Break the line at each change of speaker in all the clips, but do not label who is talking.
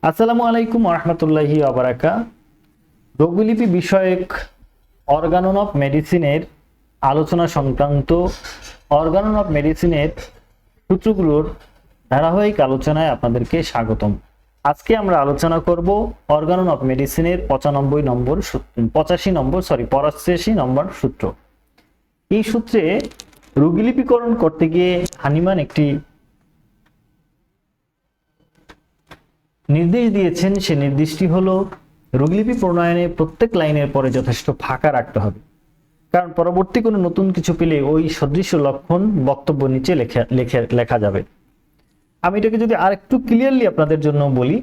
আসসালামু আলাইকুম রহমতুল্লাহি আবরাকা। রোগলিপি বিষয়ক অর্গানন অফ মেডিসিনের আলোচনা সংক্রান্ত অর্গানন অফ মেডিসিনের সূত্রগুলোর ধারাবাহিক আলোচনায় আপনাদেরকে স্বাগতম। আজকে আমরা আলোচনা করব অর্গানন অফ মেডিসিনের 85 নম্বর সূত্র। এই সূত্রে রোগলিপিকরণ করতে গিয়ে হানিম্যান একটি নির্দেশ দিয়েছেন। সে নির্দেশটি হলো রোগলিপি প্রণয়নে প্রত্যেক লাইনের পরে যথেষ্ট ফাঁকা রাখতে হবে, কারণ পরবর্তী কোনো নতুন কিছু পেলে ওই সদৃশ্য লক্ষণ বক্তব্য নিচে লেখা যাবে। আমি এটাকে যদি আরেকটু ক্লিয়ারলি আপনাদের জন্য বলি,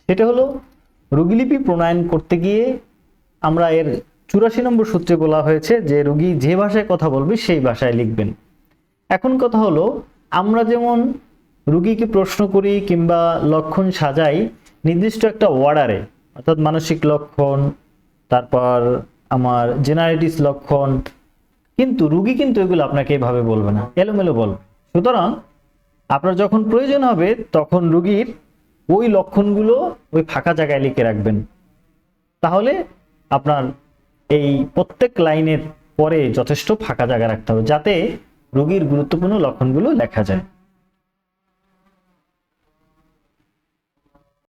সেটা হলো রোগলিপি প্রণয়ন করতে গিয়ে আমরা এর 84 নম্বর সূত্রে বলা হয়েছে যে রোগী যে ভাষায় কথা বলবে সেই ভাষায় লিখবেন। এখন কথা হলো, আমরা যেমন রোগীকে প্রশ্ন করি কিংবা লক্ষণ সাজাই নির্দিষ্ট একটা অর্ডারে, অর্থাৎ মানসিক লক্ষণ, তারপর আমার জেনারেটিস লক্ষণ, কিন্তু রোগী কিন্তু এগুলো আপনাকে এভাবে বলবে না, এলোমেলো বলবে। সুতরাং আপনার যখন প্রয়োজন হবে তখন রোগীর ওই লক্ষণগুলো ওই ফাঁকা জায়গায় লিখে রাখবেন। তাহলে আপনার এই প্রত্যেক লাইনের পরে যথেষ্ট ফাঁকা জায়গা রাখতে হবে, যাতে রোগীর গুরুত্বপূর্ণ লক্ষণগুলো লেখা যায়।